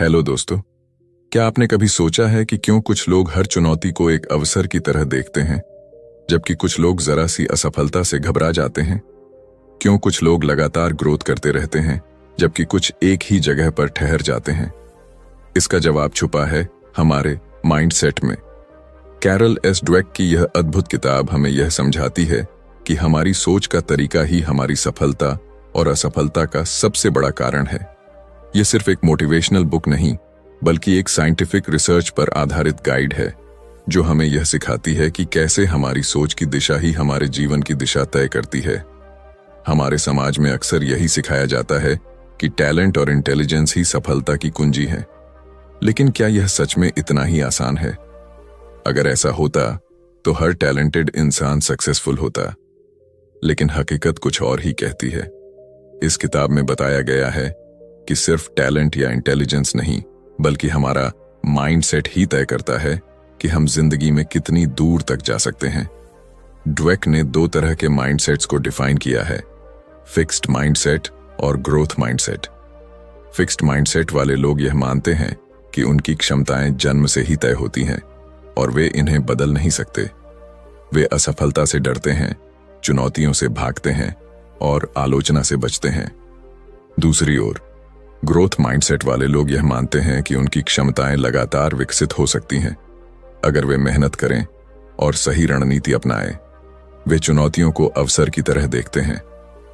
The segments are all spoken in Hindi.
हेलो दोस्तों। क्या आपने कभी सोचा है कि क्यों कुछ लोग हर चुनौती को एक अवसर की तरह देखते हैं, जबकि कुछ लोग जरा सी असफलता से घबरा जाते हैं? क्यों कुछ लोग लगातार ग्रोथ करते रहते हैं, जबकि कुछ एक ही जगह पर ठहर जाते हैं? इसका जवाब छुपा है हमारे माइंडसेट में। कैरल एस ड्वेक की यह अद्भुत किताब हमें यह समझाती है कि हमारी सोच का तरीका ही हमारी सफलता और असफलता का सबसे बड़ा कारण है। यह सिर्फ एक मोटिवेशनल बुक नहीं, बल्कि एक साइंटिफिक रिसर्च पर आधारित गाइड है, जो हमें यह सिखाती है कि कैसे हमारी सोच की दिशा ही हमारे जीवन की दिशा तय करती है। हमारे समाज में अक्सर यही सिखाया जाता है कि टैलेंट और इंटेलिजेंस ही सफलता की कुंजी है। लेकिन क्या यह सच में इतना ही आसान है? अगर ऐसा होता तो हर टैलेंटेड इंसान सक्सेसफुल होता। लेकिन हकीकत कुछ और ही कहती है। इस किताब में बताया गया है कि सिर्फ टैलेंट या इंटेलिजेंस नहीं, बल्कि हमारा माइंडसेट ही तय करता है कि हम जिंदगी में कितनी दूर तक जा सकते हैं। ड्वेक ने दो तरह के माइंडसेट्स को डिफाइन किया है, फिक्स्ड माइंडसेट और ग्रोथ माइंडसेट। फिक्स्ड माइंडसेट वाले लोग यह मानते हैं कि उनकी क्षमताएं जन्म से ही तय होती हैं और वे इन्हें बदल नहीं सकते। वे असफलता से डरते हैं, चुनौतियों से भागते हैं और आलोचना से बचते हैं। दूसरी ओर ग्रोथ माइंडसेट वाले लोग यह मानते हैं कि उनकी क्षमताएं लगातार विकसित हो सकती हैं, अगर वे मेहनत करें और सही रणनीति अपनाएं। वे चुनौतियों को अवसर की तरह देखते हैं,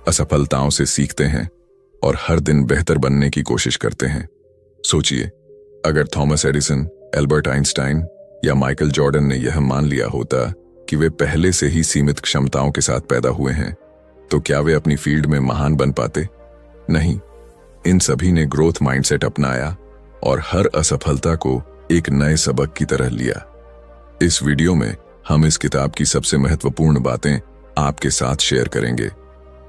असफलताओं से सीखते हैं और हर दिन बेहतर बनने की कोशिश करते हैं। सोचिए, अगर थॉमस एडिसन, एल्बर्ट आइंस्टाइन या माइकल जॉर्डन ने यह मान लिया होता कि वे पहले से ही सीमित क्षमताओं के साथ पैदा हुए हैं, तो क्या वे अपनी फील्ड में महान बन पाते? नहीं। इन सभी ने ग्रोथ माइंडसेट अपनाया और हर असफलता को एक नए सबक की तरह लिया। इस वीडियो में हम इस किताब की सबसे महत्वपूर्ण बातें आपके साथ शेयर करेंगे,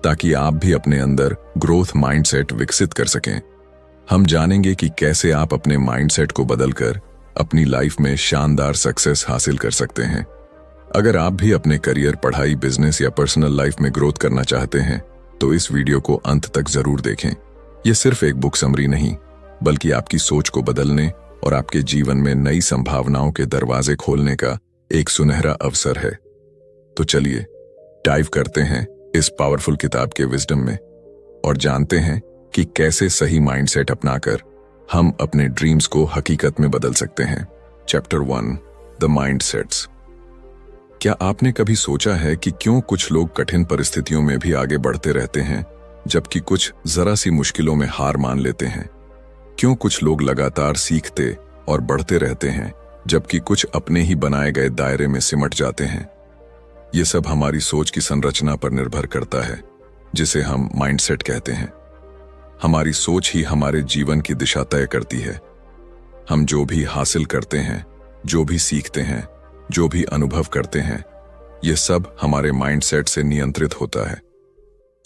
ताकि आप भी अपने अंदर ग्रोथ माइंडसेट विकसित कर सकें। हम जानेंगे कि कैसे आप अपने माइंडसेट को बदलकर अपनी लाइफ में शानदार सक्सेस हासिल कर सकते हैं। अगर आप भी अपने करियर, पढ़ाई, बिजनेस या पर्सनल लाइफ में ग्रोथ करना चाहते हैं, तो इस वीडियो को अंत तक जरूर देखें। यह सिर्फ एक बुक समरी नहीं, बल्कि आपकी सोच को बदलने और आपके जीवन में नई संभावनाओं के दरवाजे खोलने का एक सुनहरा अवसर है। तो चलिए डाइव करते हैं इस पावरफुल किताब के विजडम में और जानते हैं कि कैसे सही माइंडसेट अपनाकर हम अपने ड्रीम्स को हकीकत में बदल सकते हैं। Chapter 1, the mindsets. क्या आपने कभी सोचा है कि क्यों कुछ लोग कठिन परिस्थितियों में भी आगे बढ़ते रहते हैं, जबकि कुछ जरा सी मुश्किलों में हार मान लेते हैं? क्यों कुछ लोग लगातार सीखते और बढ़ते रहते हैं, जबकि कुछ अपने ही बनाए गए दायरे में सिमट जाते हैं? ये सब हमारी सोच की संरचना पर निर्भर करता है, जिसे हम माइंडसेट कहते हैं। हमारी सोच ही हमारे जीवन की दिशा तय करती है। हम जो भी हासिल करते हैं, जो भी सीखते हैं, जो भी अनुभव करते हैं, ये सब हमारे माइंडसेट से नियंत्रित होता है।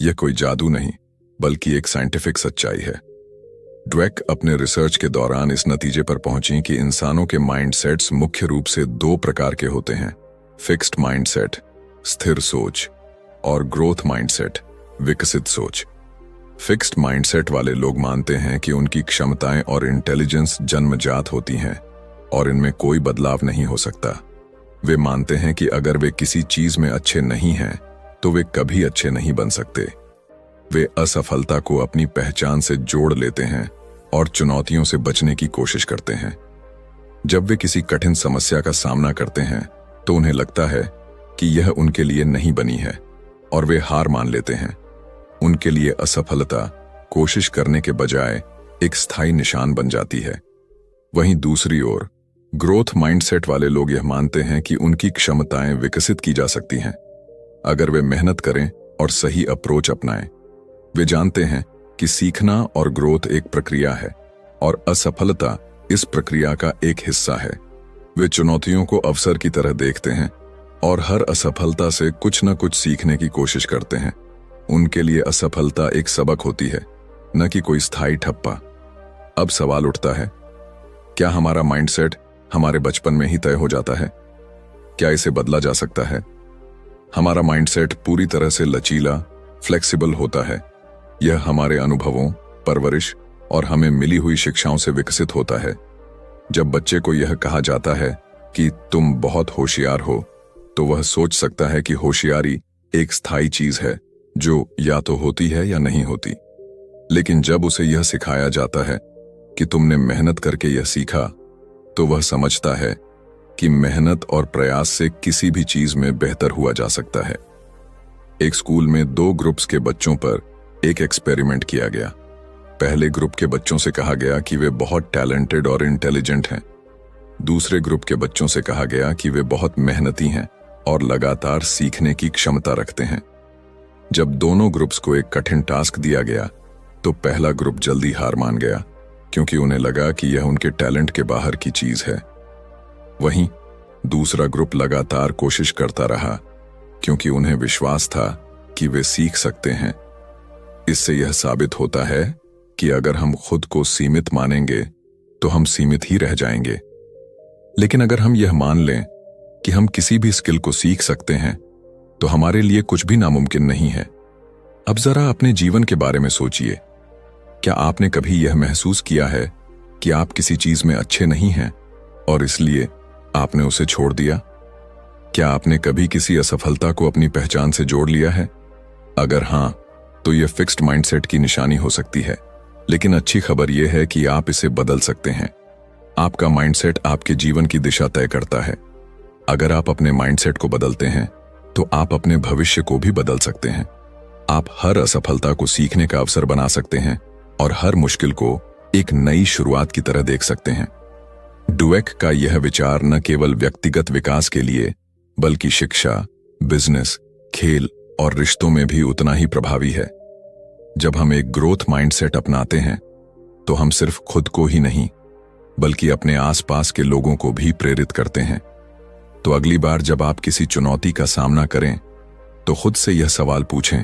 यह कोई जादू नहीं, बल्कि एक साइंटिफिक सच्चाई है। ड्वेक अपने रिसर्च के दौरान इस नतीजे पर पहुंची कि इंसानों के माइंडसेट्स मुख्य रूप से दो प्रकार के होते हैं, फिक्स्ड माइंडसेट, स्थिर सोच, और ग्रोथ माइंडसेट, विकसित सोच। फिक्स्ड माइंडसेट वाले लोग मानते हैं कि उनकी क्षमताएं और इंटेलिजेंस जन्मजात होती हैं और इनमें कोई बदलाव नहीं हो सकता। वे मानते हैं कि अगर वे किसी चीज में अच्छे नहीं हैं, तो वे कभी अच्छे नहीं बन सकते। वे असफलता को अपनी पहचान से जोड़ लेते हैं और चुनौतियों से बचने की कोशिश करते हैं। जब वे किसी कठिन समस्या का सामना करते हैं, तो उन्हें लगता है कि यह उनके लिए नहीं बनी है और वे हार मान लेते हैं। उनके लिए असफलता कोशिश करने के बजाय एक स्थायी निशान बन जाती है। वहीं दूसरी ओर ग्रोथ माइंडसेट वाले लोग यह मानते हैं कि उनकी क्षमताएं विकसित की जा सकती हैं, अगर वे मेहनत करें और सही अप्रोच अपनाएं। वे जानते हैं कि सीखना और ग्रोथ एक प्रक्रिया है और असफलता इस प्रक्रिया का एक हिस्सा है। वे चुनौतियों को अवसर की तरह देखते हैं और हर असफलता से कुछ न कुछ सीखने की कोशिश करते हैं। उनके लिए असफलता एक सबक होती है, न कि कोई स्थायी ठप्पा। अब सवाल उठता है, क्या हमारा माइंडसेट हमारे बचपन में ही तय हो जाता है? क्या इसे बदला जा सकता है? हमारा माइंडसेट पूरी तरह से लचीला, फ्लेक्सिबल होता है। यह हमारे अनुभवों, परवरिश और हमें मिली हुई शिक्षाओं से विकसित होता है। जब बच्चे को यह कहा जाता है कि तुम बहुत होशियार हो, तो वह सोच सकता है कि होशियारी एक स्थायी चीज है जो या तो होती है या नहीं होती। लेकिन जब उसे यह सिखाया जाता है कि तुमने मेहनत करके यह सीखा, तो वह समझता है कि मेहनत और प्रयास से किसी भी चीज में बेहतर हुआ जा सकता है। एक स्कूल में 2 ग्रुप्स के बच्चों पर एक एक्सपेरिमेंट किया गया। पहले ग्रुप के बच्चों से कहा गया कि वे बहुत टैलेंटेड और इंटेलिजेंट हैं। दूसरे ग्रुप के बच्चों से कहा गया कि वे बहुत मेहनती हैं और लगातार सीखने की क्षमता रखते हैं। जब दोनों ग्रुप्स को एक कठिन टास्क दिया गया, तो पहला ग्रुप जल्दी हार मान गया, क्योंकि उन्हें लगा कि यह उनके टैलेंट के बाहर की चीज है। वहीं दूसरा ग्रुप लगातार कोशिश करता रहा, क्योंकि उन्हें विश्वास था कि वे सीख सकते हैं। इससे यह साबित होता है कि अगर हम खुद को सीमित मानेंगे तो हम सीमित ही रह जाएंगे। लेकिन अगर हम यह मान लें कि हम किसी भी स्किल को सीख सकते हैं, तो हमारे लिए कुछ भी नामुमकिन नहीं है। अब जरा अपने जीवन के बारे में सोचिए। क्या आपने कभी यह महसूस किया है कि आप किसी चीज में अच्छे नहीं हैं और इसलिए आपने उसे छोड़ दिया? क्या आपने कभी किसी असफलता को अपनी पहचान से जोड़ लिया है? अगर हां, तो यह फिक्स्ड माइंडसेट की निशानी हो सकती है। लेकिन अच्छी खबर यह है कि आप इसे बदल सकते हैं। आपका माइंडसेट आपके जीवन की दिशा तय करता है। अगर आप अपने माइंडसेट को बदलते हैं, तो आप अपने भविष्य को भी बदल सकते हैं। आप हर असफलता को सीखने का अवसर बना सकते हैं और हर मुश्किल को एक नई शुरुआत की तरह देख सकते हैं। डुवेक का यह विचार न केवल व्यक्तिगत विकास के लिए, बल्कि शिक्षा, बिजनेस, खेल और रिश्तों में भी उतना ही प्रभावी है। जब हम एक ग्रोथ माइंडसेट अपनाते हैं, तो हम सिर्फ खुद को ही नहीं, बल्कि अपने आसपास के लोगों को भी प्रेरित करते हैं। तो अगली बार जब आप किसी चुनौती का सामना करें, तो खुद से यह सवाल पूछें,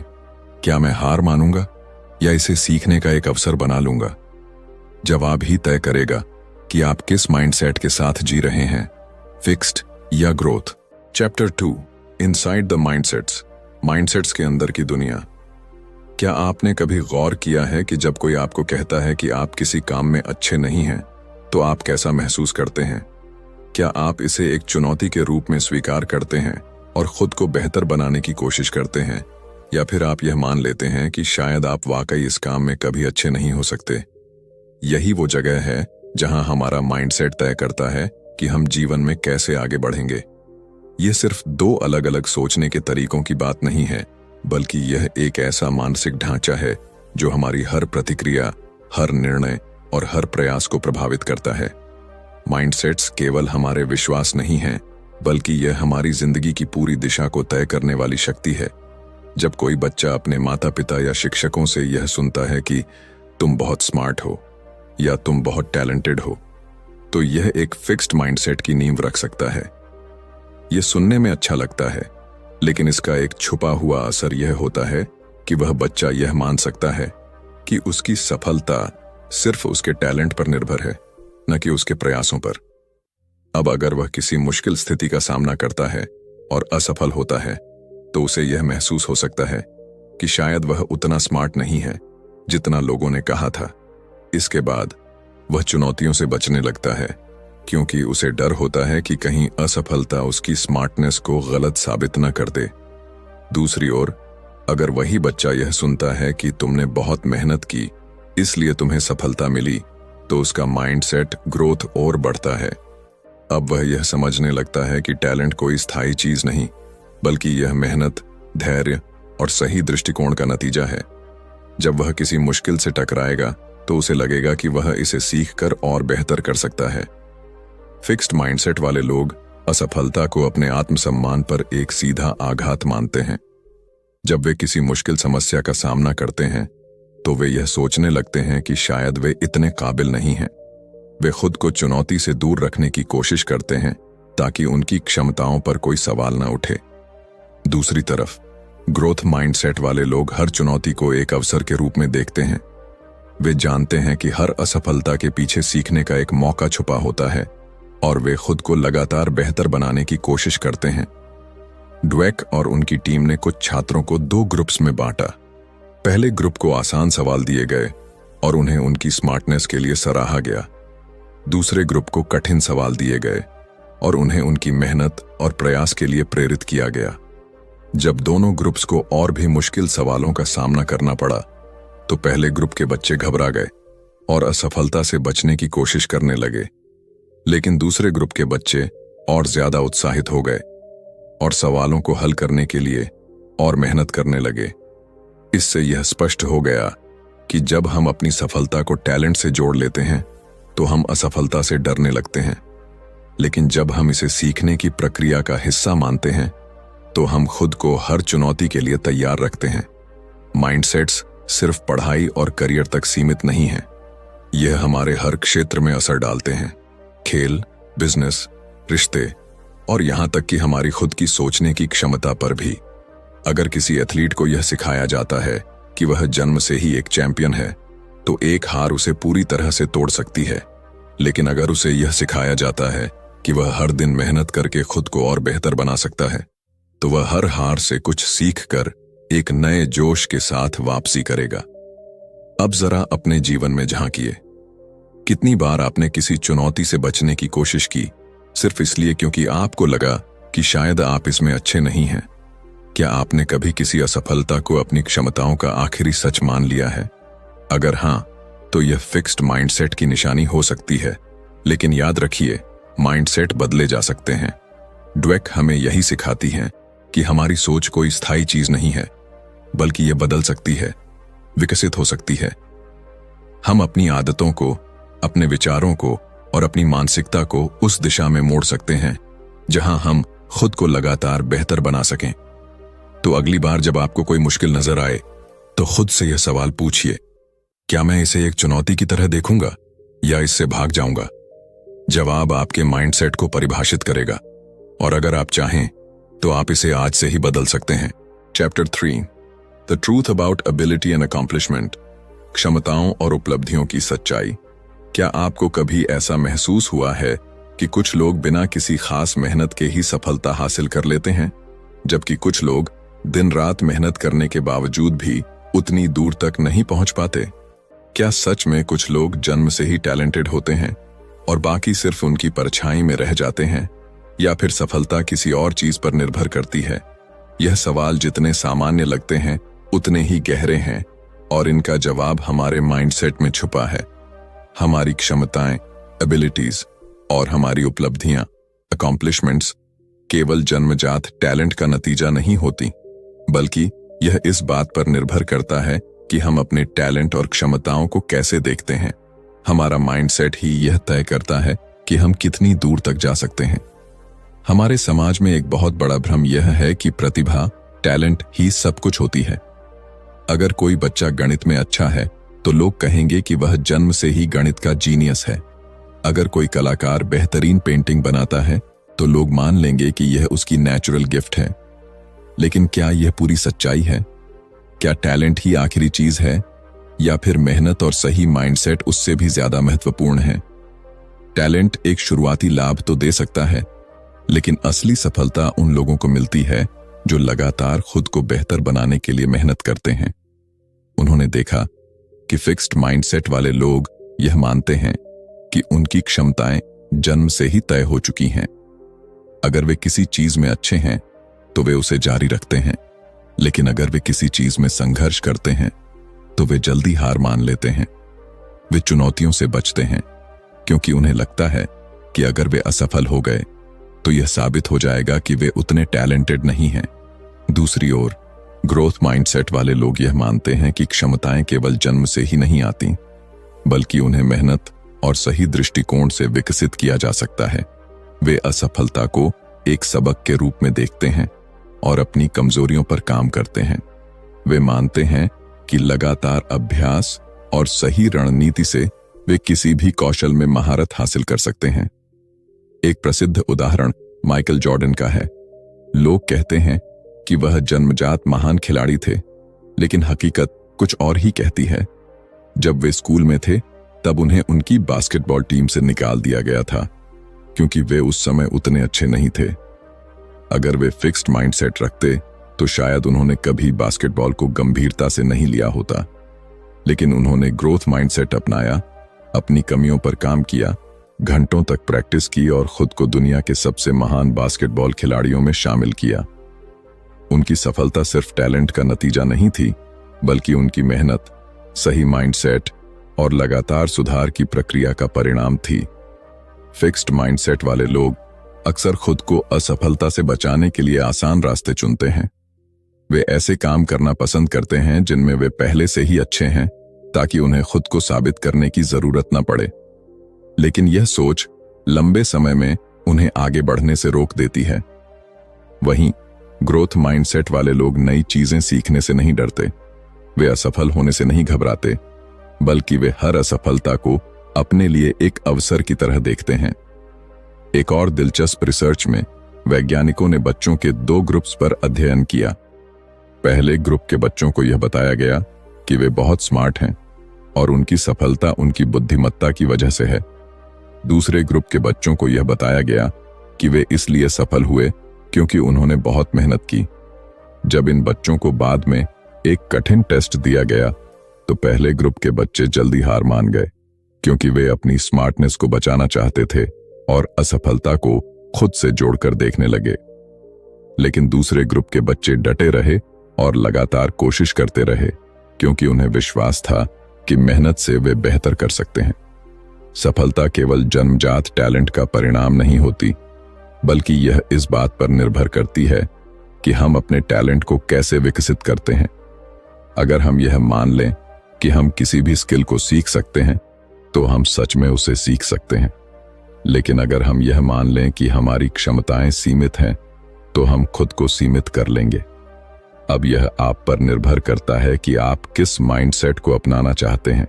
क्या मैं हार मानूंगा या इसे सीखने का एक अवसर बना लूंगा? जवाब ही तय करेगा कि आप किस माइंडसेट के साथ जी रहे हैं, फिक्स्ड या growth. Chapter 2, inside the mindsets, mindsets के अंदर की दुनिया। क्या आपने कभी गौर किया है कि जब कोई आपको कहता है कि आप किसी काम में अच्छे नहीं हैं, तो आप कैसा महसूस करते हैं? क्या आप इसे एक चुनौती के रूप में स्वीकार करते हैं और खुद को बेहतर बनाने की कोशिश करते हैं, या फिर आप यह मान लेते हैं कि शायद आप वाकई इस काम में कभी अच्छे नहीं हो सकते? यही वो जगह है जहां हमारा माइंडसेट तय करता है कि हम जीवन में कैसे आगे बढ़ेंगे। यह सिर्फ 2 अलग अलग सोचने के तरीकों की बात नहीं है, बल्कि यह एक ऐसा मानसिक ढांचा है जो हमारी हर प्रतिक्रिया, हर निर्णय और हर प्रयास को प्रभावित करता है। माइंडसेट्स केवल हमारे विश्वास नहीं हैं, बल्कि यह हमारी जिंदगी की पूरी दिशा को तय करने वाली शक्ति है। जब कोई बच्चा अपने माता पिता या शिक्षकों से यह सुनता है कि तुम बहुत स्मार्ट हो या तुम बहुत टैलेंटेड हो, तो यह एक फिक्स्ड माइंडसेट की नींव रख सकता है। यह सुनने में अच्छा लगता है, लेकिन इसका एक छुपा हुआ असर यह होता है कि वह बच्चा यह मान सकता है कि उसकी सफलता सिर्फ उसके टैलेंट पर निर्भर है, न कि उसके प्रयासों पर। अब अगर वह किसी मुश्किल स्थिति का सामना करता है और असफल होता है, तो उसे यह महसूस हो सकता है कि शायद वह उतना स्मार्ट नहीं है जितना लोगों ने कहा था। इसके बाद वह चुनौतियों से बचने लगता है, क्योंकि उसे डर होता है कि कहीं असफलता उसकी स्मार्टनेस को गलत साबित न कर दे। दूसरी ओर, अगर वही बच्चा यह सुनता है कि तुमने बहुत मेहनत की, इसलिए तुम्हें सफलता मिली, तो उसका माइंडसेट ग्रोथ और बढ़ता है। अब वह यह समझने लगता है कि टैलेंट कोई स्थायी चीज नहीं, बल्कि यह मेहनत, धैर्य और सही दृष्टिकोण का नतीजा है। जब वह किसी मुश्किल से टकराएगा, तो उसे लगेगा कि वह इसे सीखकर और बेहतर कर सकता है। फिक्स्ड माइंडसेट वाले लोग असफलता को अपने आत्मसम्मान पर एक सीधा आघात मानते हैं। जब वे किसी मुश्किल समस्या का सामना करते हैं, तो वे यह सोचने लगते हैं कि शायद वे इतने काबिल नहीं हैं। वे खुद को चुनौती से दूर रखने की कोशिश करते हैं, ताकि उनकी क्षमताओं पर कोई सवाल न उठे। दूसरी तरफ, ग्रोथ माइंडसेट वाले लोग हर चुनौती को एक अवसर के रूप में देखते हैं। वे जानते हैं कि हर असफलता के पीछे सीखने का एक मौका छुपा होता है, और वे खुद को लगातार बेहतर बनाने की कोशिश करते हैं। ड्वेक और उनकी टीम ने कुछ छात्रों को 2 ग्रुप्स में बांटा। पहले ग्रुप को आसान सवाल दिए गए और उन्हें उनकी स्मार्टनेस के लिए सराहा गया। दूसरे ग्रुप को कठिन सवाल दिए गए और उन्हें उनकी मेहनत और प्रयास के लिए प्रेरित किया गया। जब दोनों ग्रुप्स को और भी मुश्किल सवालों का सामना करना पड़ा तो पहले ग्रुप के बच्चे घबरा गए और असफलता से बचने की कोशिश करने लगे, लेकिन दूसरे ग्रुप के बच्चे और ज्यादा उत्साहित हो गए और सवालों को हल करने के लिए और मेहनत करने लगे। इससे यह स्पष्ट हो गया कि जब हम अपनी सफलता को टैलेंट से जोड़ लेते हैं तो हम असफलता से डरने लगते हैं, लेकिन जब हम इसे सीखने की प्रक्रिया का हिस्सा मानते हैं तो हम खुद को हर चुनौती के लिए तैयार रखते हैं। माइंडसेट्स सिर्फ पढ़ाई और करियर तक सीमित नहीं हैं, यह हमारे हर क्षेत्र में असर डालते हैं। खेल, बिजनेस, रिश्ते और यहां तक कि हमारी खुद की सोचने की क्षमता पर भी। अगर किसी एथलीट को यह सिखाया जाता है कि वह जन्म से ही एक चैंपियन है तो एक हार उसे पूरी तरह से तोड़ सकती है, लेकिन अगर उसे यह सिखाया जाता है कि वह हर दिन मेहनत करके खुद को और बेहतर बना सकता है तो वह हर हार से कुछ सीखकर एक नए जोश के साथ वापसी करेगा। अब जरा अपने जीवन में झांकिए। कितनी बार आपने किसी चुनौती से बचने की कोशिश की सिर्फ इसलिए क्योंकि आपको लगा कि शायद आप इसमें अच्छे नहीं हैं? क्या आपने कभी किसी असफलता को अपनी क्षमताओं का आखिरी सच मान लिया है? अगर हां, तो यह फिक्स्ड माइंडसेट की निशानी हो सकती है, लेकिन याद रखिए, माइंडसेट बदले जा सकते हैं। ड्वेक हमें यही सिखाती हैं कि हमारी सोच कोई स्थायी चीज नहीं है, बल्कि यह बदल सकती है, विकसित हो सकती है। हम अपनी आदतों को, अपने विचारों को और अपनी मानसिकता को उस दिशा में मोड़ सकते हैं जहां हम खुद को लगातार बेहतर बना सकें। तो अगली बार जब आपको कोई मुश्किल नजर आए तो खुद से यह सवाल पूछिए, क्या मैं इसे एक चुनौती की तरह देखूंगा या इससे भाग जाऊंगा? जवाब आपके माइंडसेट को परिभाषित करेगा, और अगर आप चाहें तो आप इसे आज से ही बदल सकते हैं। Chapter 3, the truth about ability and accomplishment, क्षमताओं और उपलब्धियों की सच्चाई। क्या आपको कभी ऐसा महसूस हुआ है कि कुछ लोग बिना किसी खास मेहनत के ही सफलता हासिल कर लेते हैं, जबकि कुछ लोग दिन रात मेहनत करने के बावजूद भी उतनी दूर तक नहीं पहुंच पाते? क्या सच में कुछ लोग जन्म से ही टैलेंटेड होते हैं और बाकी सिर्फ उनकी परछाई में रह जाते हैं, या फिर सफलता किसी और चीज पर निर्भर करती है? यह सवाल जितने सामान्य लगते हैं उतने ही गहरे हैं, और इनका जवाब हमारे माइंडसेट में छुपा है। हमारी क्षमताएं, एबिलिटीज और हमारी उपलब्धियां, अकॉम्प्लिशमेंट्स, केवल जन्मजात टैलेंट का नतीजा नहीं होती, बल्कि यह इस बात पर निर्भर करता है कि हम अपने टैलेंट और क्षमताओं को कैसे देखते हैं। हमारा माइंडसेट ही यह तय करता है कि हम कितनी दूर तक जा सकते हैं। हमारे समाज में एक बहुत बड़ा भ्रम यह है कि प्रतिभा, टैलेंट ही सब कुछ होती है। अगर कोई बच्चा गणित में अच्छा है तो लोग कहेंगे कि वह जन्म से ही गणित का जीनियस है। अगर कोई कलाकार बेहतरीन पेंटिंग बनाता है तो लोग मान लेंगे कि यह उसकी नेचुरल गिफ्ट है। लेकिन क्या यह पूरी सच्चाई है? क्या टैलेंट ही आखिरी चीज है, या फिर मेहनत और सही माइंडसेट उससे भी ज्यादा महत्वपूर्ण है? टैलेंट एक शुरुआती लाभ तो दे सकता है, लेकिन असली सफलता उन लोगों को मिलती है जो लगातार खुद को बेहतर बनाने के लिए मेहनत करते हैं। उन्होंने देखा कि फिक्स्ड माइंडसेट वाले लोग यह मानते हैं कि उनकी क्षमताएं जन्म से ही तय हो चुकी हैं। अगर वे किसी चीज में अच्छे हैं तो वे उसे जारी रखते हैं, लेकिन अगर वे किसी चीज में संघर्ष करते हैं तो वे जल्दी हार मान लेते हैं। वे चुनौतियों से बचते हैं क्योंकि उन्हें लगता है कि अगर वे असफल हो गए तो यह साबित हो जाएगा कि वे उतने टैलेंटेड नहीं हैं। दूसरी ओर, ग्रोथ माइंडसेट वाले लोग यह मानते हैं कि क्षमताएं केवल जन्म से ही नहीं आती, बल्कि उन्हें मेहनत और सही दृष्टिकोण से विकसित किया जा सकता है। वे असफलता को एक सबक के रूप में देखते हैं और अपनी कमजोरियों पर काम करते हैं। वे मानते हैं कि लगातार अभ्यास और सही रणनीति से वे किसी भी कौशल में महारत हासिल कर सकते हैं। एक प्रसिद्ध उदाहरण माइकल जॉर्डन का है। लोग कहते हैं कि वह जन्मजात महान खिलाड़ी थे, लेकिन हकीकत कुछ और ही कहती है। जब वे स्कूल में थे तब उन्हें उनकी बास्केटबॉल टीम से निकाल दिया गया था क्योंकि वे उस समय उतने अच्छे नहीं थे। अगर वे फिक्स्ड माइंडसेट रखते तो शायद उन्होंने कभी बास्केटबॉल को गंभीरता से नहीं लिया होता। लेकिन उन्होंने ग्रोथ माइंडसेट अपनाया, अपनी कमियों पर काम किया, घंटों तक प्रैक्टिस की और खुद को दुनिया के सबसे महान बास्केटबॉल खिलाड़ियों में शामिल किया। उनकी सफलता सिर्फ टैलेंट का नतीजा नहीं थी, बल्कि उनकी मेहनत, सही माइंडसेट और लगातार सुधार की प्रक्रिया का परिणाम थी। फिक्स्ड माइंडसेट वाले लोग अक्सर खुद को असफलता से बचाने के लिए आसान रास्ते चुनते हैं। वे ऐसे काम करना पसंद करते हैं जिनमें वे पहले से ही अच्छे हैं, ताकि उन्हें खुद को साबित करने की जरूरत न पड़े। लेकिन यह सोच लंबे समय में उन्हें आगे बढ़ने से रोक देती है। वहीं ग्रोथ माइंडसेट वाले लोग नई चीजें सीखने से नहीं डरते, वे असफल होने से नहीं घबराते, बल्कि वे हर असफलता को अपने लिए एक अवसर की तरह देखते हैं। एक और दिलचस्प रिसर्च में वैज्ञानिकों ने बच्चों के 2 ग्रुप्स पर अध्ययन किया। पहले ग्रुप के बच्चों को यह बताया गया कि वे बहुत स्मार्ट हैं और उनकी सफलता उनकी बुद्धिमत्ता की वजह से है। दूसरे ग्रुप के बच्चों को यह बताया गया कि वे इसलिए सफल हुए क्योंकि उन्होंने बहुत मेहनत की। जब इन बच्चों को बाद में एक कठिन टेस्ट दिया गया, तो पहले ग्रुप के बच्चे जल्दी हार मान गए, क्योंकि वे अपनी स्मार्टनेस को बचाना चाहते थे और असफलता को खुद से जोड़कर देखने लगे। लेकिन दूसरे ग्रुप के बच्चे डटे रहे और लगातार कोशिश करते रहे, क्योंकि उन्हें विश्वास था कि मेहनत से वे बेहतर कर सकते हैं। सफलता केवल जन्मजात टैलेंट का परिणाम नहीं होती, बल्कि यह इस बात पर निर्भर करती है कि हम अपने टैलेंट को कैसे विकसित करते हैं। अगर हम यह मान लें कि हम किसी भी स्किल को सीख सकते हैं, तो हम सच में उसे सीख सकते हैं। लेकिन अगर हम यह मान लें कि हमारी क्षमताएं सीमित हैं, तो हम खुद को सीमित कर लेंगे। अब यह आप पर निर्भर करता है कि आप किस माइंडसेट को अपनाना चाहते हैं।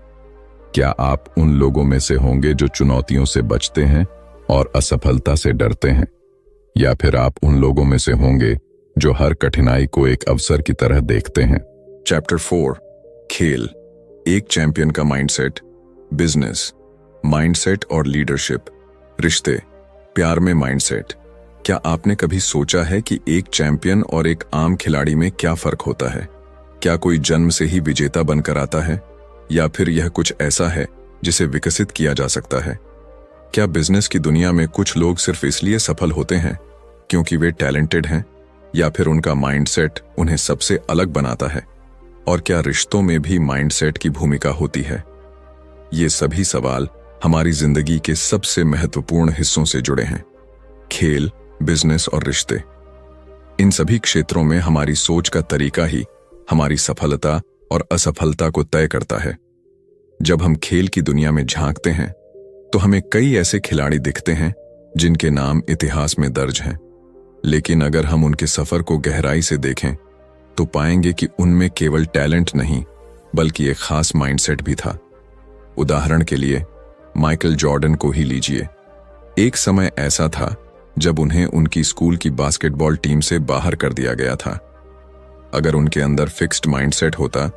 क्या आप उन लोगों में से होंगे जो चुनौतियों से बचते हैं और असफलता से डरते हैं, या फिर आप उन लोगों में से होंगे जो हर कठिनाई को एक अवसर की तरह देखते हैं। चैप्टर 4, खेल, एक चैंपियन का माइंडसेट, बिजनेस, माइंडसेट और लीडरशिप, रिश्ते, प्यार में माइंडसेट। क्या आपने कभी सोचा है कि एक चैंपियन और एक आम खिलाड़ी में क्या फर्क होता है? क्या कोई जन्म से ही विजेता बनकर आता है, या फिर यह कुछ ऐसा है जिसे विकसित किया जा सकता है? क्या बिजनेस की दुनिया में कुछ लोग सिर्फ इसलिए सफल होते हैं क्योंकि वे टैलेंटेड हैं, या फिर उनका माइंडसेट उन्हें सबसे अलग बनाता है? और क्या रिश्तों में भी माइंडसेट की भूमिका होती है? ये सभी सवाल हमारी जिंदगी के सबसे महत्वपूर्ण हिस्सों से जुड़े हैं। खेल, बिजनेस और रिश्ते, इन सभी क्षेत्रों में हमारी सोच का तरीका ही हमारी सफलता और असफलता को तय करता है। जब हम खेल की दुनिया में झांकते हैं, तो हमें कई ऐसे खिलाड़ी दिखते हैं जिनके नाम इतिहास में दर्ज हैं। लेकिन अगर हम उनके सफर को गहराई से देखें, तो पाएंगे कि उनमें केवल टैलेंट नहीं, बल्कि एक खास माइंडसेट भी था। उदाहरण के लिए माइकल जॉर्डन को ही लीजिए। एक समय ऐसा था जब उन्हें उनकी स्कूल की बास्केटबॉल टीम से बाहर कर दिया गया था। अगर उनके अंदर फिक्स्ड माइंडसेट होता,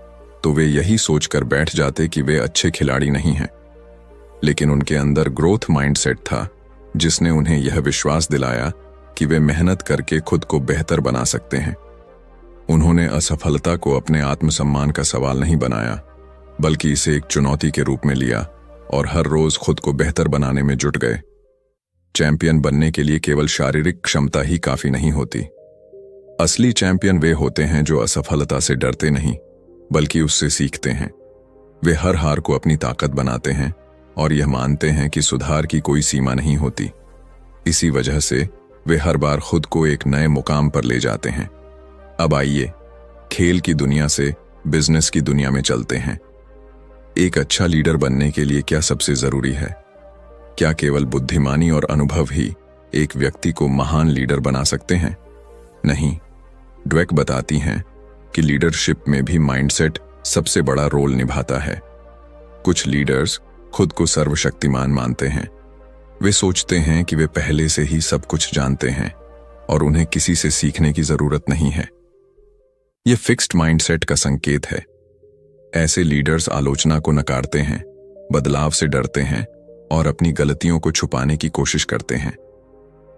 तो वे यही सोचकर बैठ जाते कि वे अच्छे खिलाड़ी नहीं हैं। लेकिन उनके अंदर ग्रोथ माइंडसेट था, जिसने उन्हें यह विश्वास दिलाया कि वे मेहनत करके खुद को बेहतर बना सकते हैं। उन्होंने असफलता को अपने आत्मसम्मान का सवाल नहीं बनाया, बल्कि इसे एक चुनौती के रूप में लिया और हर रोज खुद को बेहतर बनाने में जुट गए। चैंपियन बनने के लिए केवल शारीरिक क्षमता ही काफी नहीं होती। असली चैंपियन वे होते हैं जो असफलता से डरते नहीं, बल्कि उससे सीखते हैं। वे हर हार को अपनी ताकत बनाते हैं और यह मानते हैं कि सुधार की कोई सीमा नहीं होती। इसी वजह से वे हर बार खुद को एक नए मुकाम पर ले जाते हैं। अब आइए खेल की दुनिया से बिजनेस की दुनिया में चलते हैं। एक अच्छा लीडर बनने के लिए क्या सबसे जरूरी है? क्या केवल बुद्धिमानी और अनुभव ही एक व्यक्ति को महान लीडर बना सकते हैं? नहीं। ड्वेक बताती हैं कि लीडरशिप में भी माइंडसेट सबसे बड़ा रोल निभाता है। कुछ लीडर्स खुद को सर्वशक्तिमान मानते हैं। वे सोचते हैं कि वे पहले से ही सब कुछ जानते हैं और उन्हें किसी से सीखने की जरूरत नहीं है। यह फिक्स्ड माइंडसेट का संकेत है। ऐसे लीडर्स आलोचना को नकारते हैं, बदलाव से डरते हैं और अपनी गलतियों को छुपाने की कोशिश करते हैं।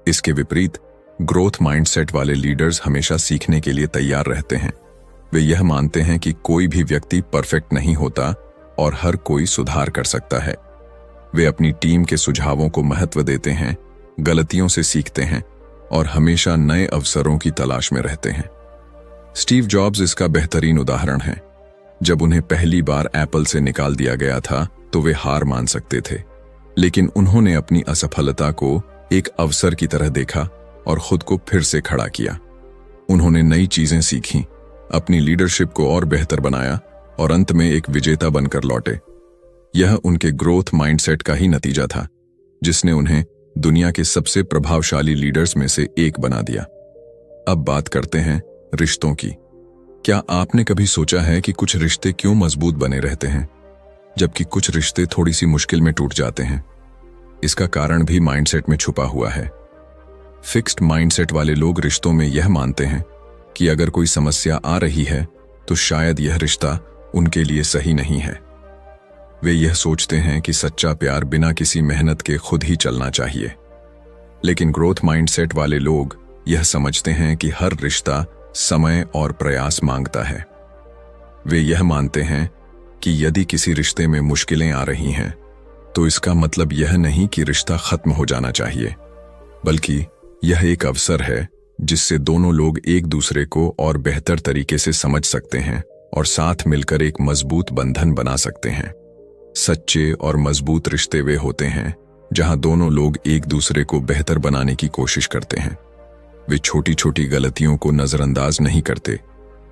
इसके विपरीत ग्रोथ माइंडसेट वाले लीडर्स हमेशा सीखने के लिए तैयार रहते हैं। वे यह मानते हैं कि कोई भी व्यक्ति परफेक्ट नहीं होता और हर कोई सुधार कर सकता है। वे अपनी टीम के सुझावों को महत्व देते हैं, गलतियों से सीखते हैं और हमेशा नए अवसरों की तलाश में रहते हैं। स्टीव जॉब्स इसका बेहतरीन उदाहरण है। जब उन्हें पहली बार एप्पल से निकाल दिया गया था तो वे हार मान सकते थे, लेकिन उन्होंने अपनी असफलता को एक अवसर की तरह देखा और खुद को फिर से खड़ा किया। उन्होंने नई चीजें सीखीं, अपनी लीडरशिप को और बेहतर बनाया और अंत में एक विजेता बनकर लौटे। यह उनके ग्रोथ माइंडसेट का ही नतीजा था, जिसने उन्हें दुनिया के सबसे प्रभावशाली लीडर्स में से एक बना दिया। अब बात करते हैं रिश्तों की। क्या आपने कभी सोचा है कि कुछ रिश्ते क्यों मजबूत बने रहते हैं, जबकि कुछ रिश्ते थोड़ी सी मुश्किल में टूट जाते हैं? इसका कारण भी माइंडसेट में छुपा हुआ है। फिक्स्ड माइंडसेट वाले लोग रिश्तों में यह मानते हैं कि अगर कोई समस्या आ रही है तो शायद यह रिश्ता उनके लिए सही नहीं है। वे यह सोचते हैं कि सच्चा प्यार बिना किसी मेहनत के खुद ही चलना चाहिए। लेकिन ग्रोथ माइंडसेट वाले लोग यह समझते हैं कि हर रिश्ता समय और प्रयास मांगता है। वे यह मानते हैं कि यदि किसी रिश्ते में मुश्किलें आ रही हैं तो इसका मतलब यह नहीं कि रिश्ता खत्म हो जाना चाहिए, बल्कि यह एक अवसर है जिससे दोनों लोग एक दूसरे को और बेहतर तरीके से समझ सकते हैं और साथ मिलकर एक मजबूत बंधन बना सकते हैं। सच्चे और मजबूत रिश्ते वे होते हैं जहां दोनों लोग एक दूसरे को बेहतर बनाने की कोशिश करते हैं। वे छोटी छोटी गलतियों को नजरअंदाज नहीं करते,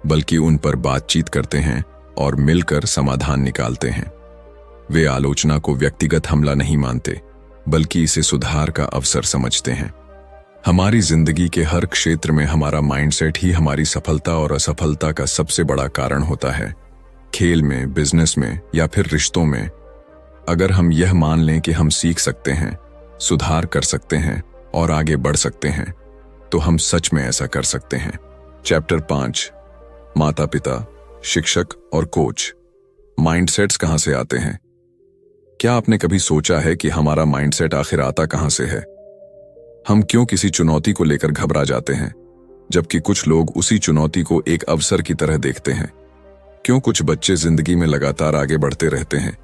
बल्कि उन पर बातचीत करते हैं और मिलकर समाधान निकालते हैं। वे आलोचना को व्यक्तिगत हमला नहीं मानते, बल्कि इसे सुधार का अवसर समझते हैं। हमारी जिंदगी के हर क्षेत्र में हमारा माइंडसेट ही हमारी सफलता और असफलता का सबसे बड़ा कारण होता है। खेल में, बिजनेस में या फिर रिश्तों में। अगर हम यह मान लें कि हम सीख सकते हैं, सुधार कर सकते हैं और आगे बढ़ सकते हैं, तो हम सच में ऐसा कर सकते हैं। चैप्टर 5, माता पिता, शिक्षक और कोच। माइंडसेट्स कहां से आते हैं? क्या आपने कभी सोचा है कि हमारा माइंडसेट आखिर आता कहां से है? हम क्यों किसी चुनौती को लेकर घबरा जाते हैं, जबकि कुछ लोग उसी चुनौती को एक अवसर की तरह देखते हैं? क्यों कुछ बच्चे जिंदगी में लगातार आगे बढ़ते रहते हैं,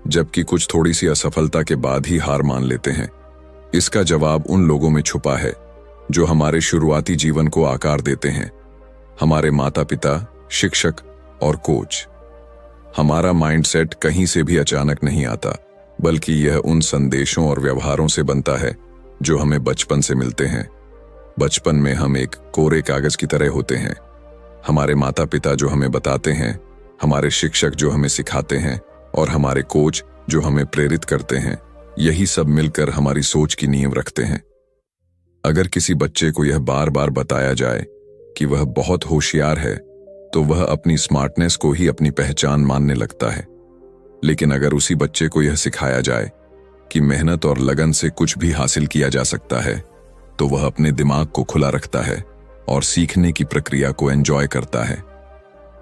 जबकि कुछ थोड़ी सी असफलता के बाद ही हार मान लेते हैं? इसका जवाब उन लोगों में छुपा है जो हमारे शुरुआती जीवन को आकार देते हैं, हमारे माता पिता, शिक्षक और कोच। हमारा माइंडसेट कहीं से भी अचानक नहीं आता, बल्कि यह उन संदेशों और व्यवहारों से बनता है जो हमें बचपन से मिलते हैं। बचपन में हम एक कोरे कागज की तरह होते हैं। हमारे माता पिता जो हमें बताते हैं, हमारे शिक्षक जो हमें सिखाते हैं और हमारे कोच जो हमें प्रेरित करते हैं, यही सब मिलकर हमारी सोच की नींव रखते हैं। अगर किसी बच्चे को यह बार बार बताया जाए कि वह बहुत होशियार है, तो वह अपनी स्मार्टनेस को ही अपनी पहचान मानने लगता है। लेकिन अगर उसी बच्चे को यह सिखाया जाए कि मेहनत और लगन से कुछ भी हासिल किया जा सकता है, तो वह अपने दिमाग को खुला रखता है और सीखने की प्रक्रिया को एंजॉय करता है।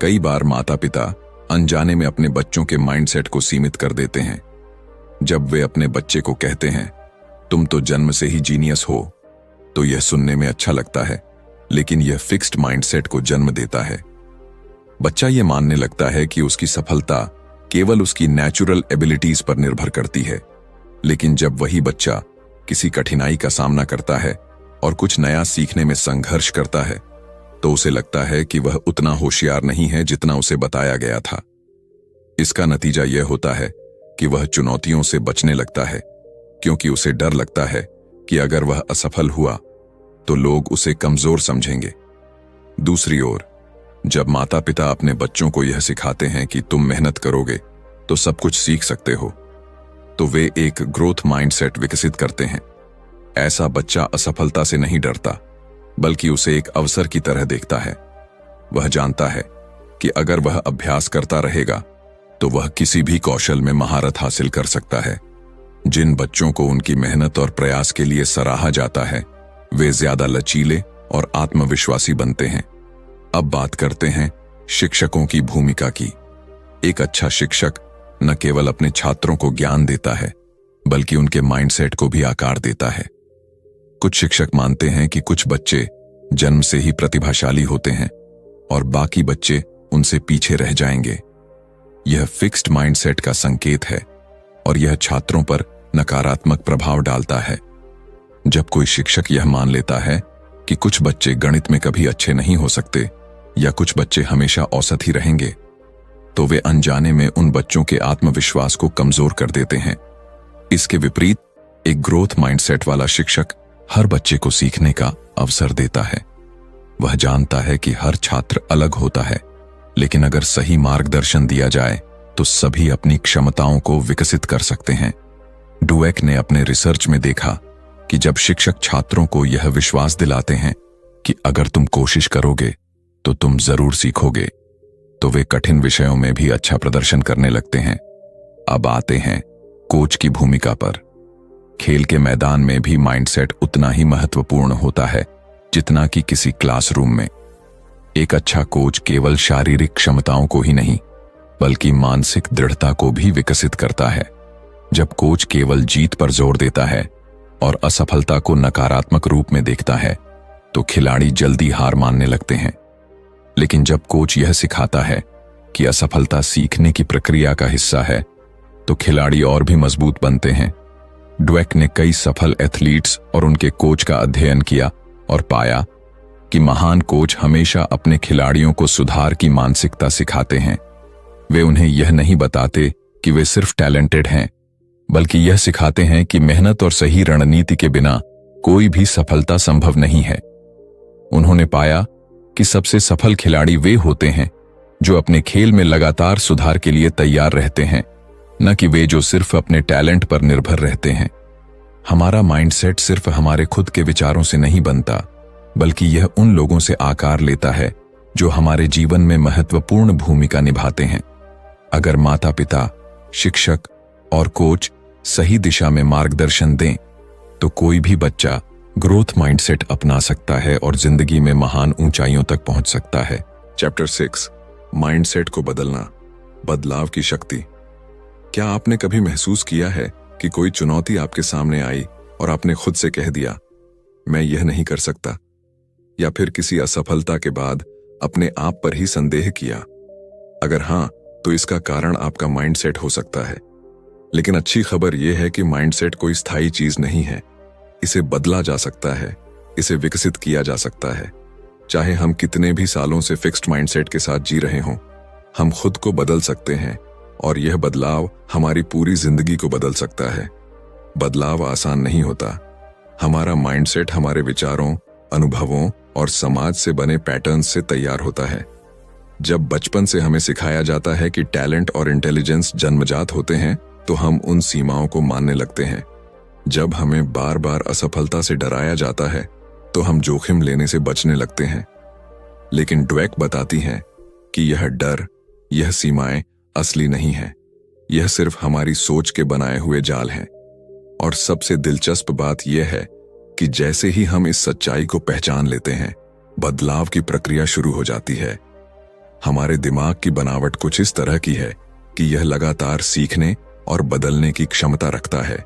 कई बार माता पिता अनजाने में अपने बच्चों के माइंडसेट को सीमित कर देते हैं। जब वे अपने बच्चे को कहते हैं, तुम तो जन्म से ही जीनियस हो, तो यह सुनने में अच्छा लगता है, लेकिन यह फिक्स्ड माइंडसेट को जन्म देता है। बच्चा यह मानने लगता है कि उसकी सफलता केवल उसकी नेचुरल एबिलिटीज पर निर्भर करती है। लेकिन जब वही बच्चा किसी कठिनाई का सामना करता है और कुछ नया सीखने में संघर्ष करता है, तो उसे लगता है कि वह उतना होशियार नहीं है जितना उसे बताया गया था। इसका नतीजा यह होता है कि वह चुनौतियों से बचने लगता है, क्योंकि उसे डर लगता है कि अगर वह असफल हुआ तो लोग उसे कमजोर समझेंगे। दूसरी ओर, जब माता पिता अपने बच्चों को यह सिखाते हैं कि तुम मेहनत करोगे तो सब कुछ सीख सकते हो, तो वे एक ग्रोथ माइंडसेट विकसित करते हैं। ऐसा बच्चा असफलता से नहीं डरता, बल्कि उसे एक अवसर की तरह देखता है। वह जानता है कि अगर वह अभ्यास करता रहेगा तो वह किसी भी कौशल में महारत हासिल कर सकता है। जिन बच्चों को उनकी मेहनत और प्रयास के लिए सराहा जाता है, वे ज्यादा लचीले और आत्मविश्वासी बनते हैं। अब बात करते हैं शिक्षकों की भूमिका की। एक अच्छा शिक्षक न केवल अपने छात्रों को ज्ञान देता है, बल्कि उनके माइंडसेट को भी आकार देता है। कुछ शिक्षक मानते हैं कि कुछ बच्चे जन्म से ही प्रतिभाशाली होते हैं और बाकी बच्चे उनसे पीछे रह जाएंगे। यह फिक्स्ड माइंडसेट का संकेत है और यह छात्रों पर नकारात्मक प्रभाव डालता है। जब कोई शिक्षक यह मान लेता है कि कुछ बच्चे गणित में कभी अच्छे नहीं हो सकते या कुछ बच्चे हमेशा औसत ही रहेंगे, तो वे अनजाने में उन बच्चों के आत्मविश्वास को कमजोर कर देते हैं। इसके विपरीत एक ग्रोथ माइंडसेट वाला शिक्षक हर बच्चे को सीखने का अवसर देता है। वह जानता है कि हर छात्र अलग होता है, लेकिन अगर सही मार्गदर्शन दिया जाए तो सभी अपनी क्षमताओं को विकसित कर सकते हैं। डुवेक ने अपने रिसर्च में देखा कि जब शिक्षक छात्रों को यह विश्वास दिलाते हैं कि अगर तुम कोशिश करोगे तो तुम जरूर सीखोगे, तो वे कठिन विषयों में भी अच्छा प्रदर्शन करने लगते हैं। अब आते हैं कोच की भूमिका पर। खेल के मैदान में भी माइंडसेट उतना ही महत्वपूर्ण होता है जितना कि किसी क्लासरूम में। एक अच्छा कोच केवल शारीरिक क्षमताओं को ही नहीं बल्कि मानसिक दृढ़ता को भी विकसित करता है। जब कोच केवल जीत पर जोर देता है और असफलता को नकारात्मक रूप में देखता है तो खिलाड़ी जल्दी हार मानने लगते हैं। लेकिन जब कोच यह सिखाता है कि असफलता सीखने की प्रक्रिया का हिस्सा है तो खिलाड़ी और भी मजबूत बनते हैं। ड्वेक ने कई सफल एथलीट्स और उनके कोच का अध्ययन किया और पाया कि महान कोच हमेशा अपने खिलाड़ियों को सुधार की मानसिकता सिखाते हैं। वे उन्हें यह नहीं बताते कि वे सिर्फ टैलेंटेड हैं, बल्कि यह सिखाते हैं कि मेहनत और सही रणनीति के बिना कोई भी सफलता संभव नहीं है। उन्होंने पाया कि सबसे सफल खिलाड़ी वे होते हैं जो अपने खेल में लगातार सुधार के लिए तैयार रहते हैं, न कि वे जो सिर्फ अपने टैलेंट पर निर्भर रहते हैं। हमारा माइंडसेट सिर्फ हमारे खुद के विचारों से नहीं बनता, बल्कि यह उन लोगों से आकार लेता है जो हमारे जीवन में महत्वपूर्ण भूमिका निभाते हैं। अगर माता पिता, शिक्षक और कोच सही दिशा में मार्गदर्शन दें तो कोई भी बच्चा ग्रोथ माइंडसेट अपना सकता है और जिंदगी में महान ऊंचाइयों तक पहुंच सकता है। चैप्टर 6, माइंडसेट को बदलना, बदलाव की शक्ति। क्या आपने कभी महसूस किया है कि कोई चुनौती आपके सामने आई और आपने खुद से कह दिया, मैं यह नहीं कर सकता, या फिर किसी असफलता के बाद अपने आप पर ही संदेह किया? अगर हां, तो इसका कारण आपका माइंडसेट हो सकता है। लेकिन अच्छी खबर यह है कि माइंडसेट कोई स्थायी चीज नहीं है। इसे बदला जा सकता है, इसे विकसित किया जा सकता है। चाहे हम कितने भी सालों से फिक्स्ड माइंडसेट के साथ जी रहे हों, हम खुद को बदल सकते हैं और यह बदलाव हमारी पूरी जिंदगी को बदल सकता है। बदलाव आसान नहीं होता। हमारा माइंडसेट हमारे विचारों, अनुभवों और समाज से बने पैटर्न्स से तैयार होता है। जब बचपन से हमें सिखाया जाता है कि टैलेंट और इंटेलिजेंस जन्मजात होते हैं, तो हम उन सीमाओं को मानने लगते हैं। जब हमें बार बार असफलता से डराया जाता है, तो हम जोखिम लेने से बचने लगते हैं। लेकिन ड्वेक बताती हैं कि यह डर, यह सीमाएं असली नहीं है। यह सिर्फ हमारी सोच के बनाए हुए जाल हैं। और सबसे दिलचस्प बात यह है कि जैसे ही हम इस सच्चाई को पहचान लेते हैं, बदलाव की प्रक्रिया शुरू हो जाती है। हमारे दिमाग की बनावट कुछ इस तरह की है कि यह लगातार सीखने और बदलने की क्षमता रखता है।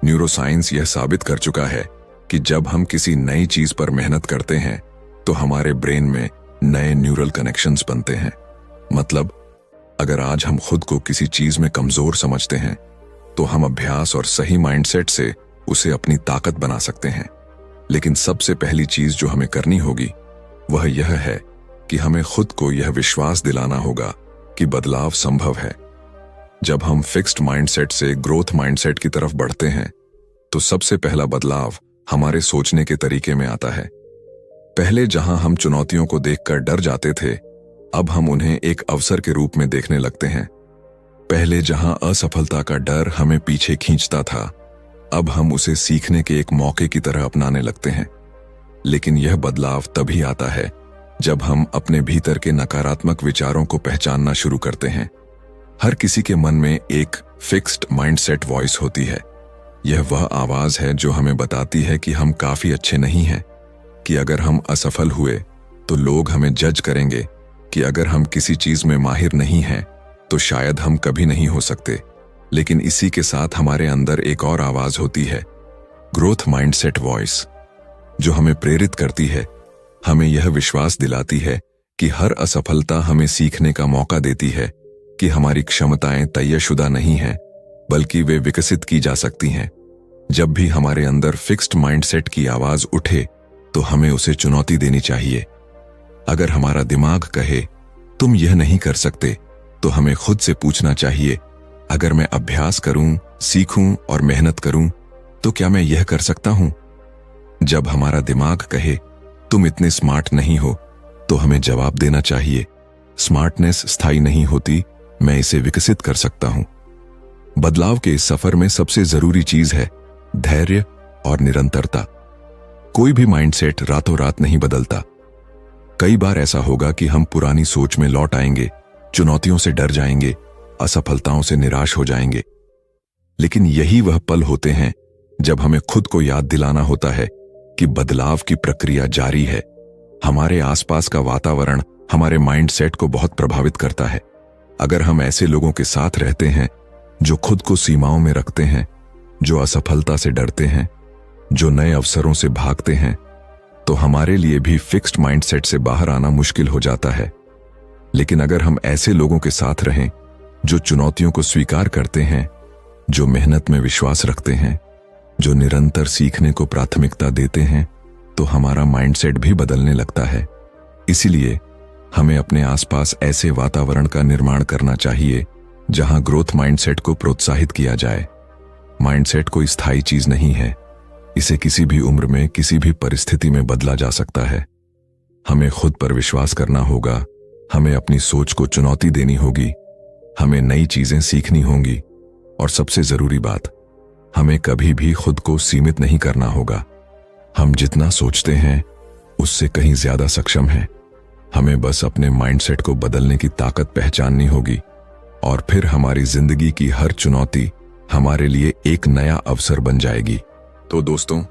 न्यूरोसाइंस यह साबित कर चुका है कि जब हम किसी नई चीज पर मेहनत करते हैं तो हमारे ब्रेन में नए न्यूरल कनेक्शंस बनते हैं। मतलब, अगर आज हम खुद को किसी चीज में कमजोर समझते हैं तो हम अभ्यास और सही माइंडसेट से उसे अपनी ताकत बना सकते हैं। लेकिन सबसे पहली चीज जो हमें करनी होगी वह यह है कि हमें खुद को यह विश्वास दिलाना होगा कि बदलाव संभव है। जब हम फिक्स्ड माइंडसेट से ग्रोथ माइंडसेट की तरफ बढ़ते हैं तो सबसे पहला बदलाव हमारे सोचने के तरीके में आता है। पहले जहां हम चुनौतियों को देखकर डर जाते थे, अब हम उन्हें एक अवसर के रूप में देखने लगते हैं। पहले जहां असफलता का डर हमें पीछे खींचता था, अब हम उसे सीखने के एक मौके की तरह अपनाने लगते हैं। लेकिन यह बदलाव तभी आता है जब हम अपने भीतर के नकारात्मक विचारों को पहचानना शुरू करते हैं। हर किसी के मन में एक फिक्स्ड माइंडसेट वॉइस होती है। यह वह आवाज है जो हमें बताती है कि हम काफी अच्छे नहीं हैं, कि अगर हम असफल हुए तो लोग हमें जज करेंगे, कि अगर हम किसी चीज में माहिर नहीं हैं तो शायद हम कभी नहीं हो सकते। लेकिन इसी के साथ हमारे अंदर एक और आवाज होती है, ग्रोथ माइंडसेट वॉइस, जो हमें प्रेरित करती है, हमें यह विश्वास दिलाती है कि हर असफलता हमें सीखने का मौका देती है, कि हमारी क्षमताएं तयशुदा नहीं हैं, बल्कि वे विकसित की जा सकती हैं। जब भी हमारे अंदर फिक्स्ड माइंडसेट की आवाज उठे तो हमें उसे चुनौती देनी चाहिए। अगर हमारा दिमाग कहे तुम यह नहीं कर सकते, तो हमें खुद से पूछना चाहिए, अगर मैं अभ्यास करूं, सीखूं और मेहनत करूं तो क्या मैं यह कर सकता हूं? जब हमारा दिमाग कहे तुम इतने स्मार्ट नहीं हो, तो हमें जवाब देना चाहिए, स्मार्टनेस स्थायी नहीं होती, मैं इसे विकसित कर सकता हूं। बदलाव के इस सफर में सबसे जरूरी चीज है धैर्य और निरंतरता। कोई भी माइंडसेट रातों रात नहीं बदलता। कई बार ऐसा होगा कि हम पुरानी सोच में लौट आएंगे, चुनौतियों से डर जाएंगे, असफलताओं से निराश हो जाएंगे। लेकिन यही वह पल होते हैं जब हमें खुद को याद दिलाना होता है कि बदलाव की प्रक्रिया जारी है। हमारे आसपास का वातावरण हमारे माइंडसेट को बहुत प्रभावित करता है। अगर हम ऐसे लोगों के साथ रहते हैं जो खुद को सीमाओं में रखते हैं, जो असफलता से डरते हैं, जो नए अवसरों से भागते हैं, तो हमारे लिए भी फिक्स्ड माइंडसेट से बाहर आना मुश्किल हो जाता है। लेकिन अगर हम ऐसे लोगों के साथ रहें जो चुनौतियों को स्वीकार करते हैं, जो मेहनत में विश्वास रखते हैं, जो निरंतर सीखने को प्राथमिकता देते हैं, तो हमारा माइंडसेट भी बदलने लगता है। इसीलिए हमें अपने आसपास ऐसे वातावरण का निर्माण करना चाहिए जहां ग्रोथ माइंडसेट को प्रोत्साहित किया जाए। माइंडसेट कोई स्थायी चीज नहीं है, इसे किसी भी उम्र में किसी भी परिस्थिति में बदला जा सकता है। हमें खुद पर विश्वास करना होगा, हमें अपनी सोच को चुनौती देनी होगी, हमें नई चीजें सीखनी होंगी, और सबसे जरूरी बात, हमें कभी भी खुद को सीमित नहीं करना होगा। हम जितना सोचते हैं उससे कहीं ज्यादा सक्षम हैं। हमें बस अपने माइंडसेट को बदलने की ताकत पहचाननी होगी, और फिर हमारी जिंदगी की हर चुनौती हमारे लिए एक नया अवसर बन जाएगी। तो दोस्तों,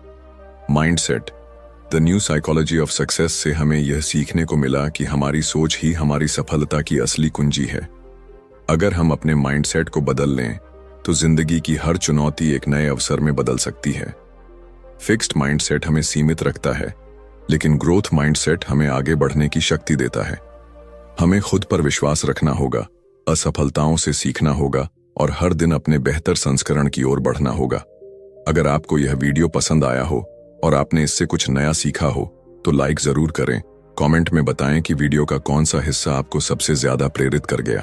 mindset the new psychology of success से हमें यह सीखने को मिला कि हमारी सोच ही हमारी सफलता की असली कुंजी है। अगर हम अपने माइंडसेट को बदल लें तो जिंदगी की हर चुनौती एक नए अवसर में बदल सकती है। फिक्स्ड माइंडसेट हमें सीमित रखता है, लेकिन ग्रोथ माइंडसेट हमें आगे बढ़ने की शक्ति देता है। हमें खुद पर विश्वास रखना होगा, असफलताओं से सीखना होगा और हर दिन अपने बेहतर संस्करण की ओर बढ़ना होगा। अगर आपको यह वीडियो पसंद आया हो और आपने इससे कुछ नया सीखा हो तो लाइक जरूर करें। कमेंट में बताएं कि वीडियो का कौन सा हिस्सा आपको सबसे ज्यादा प्रेरित कर गया।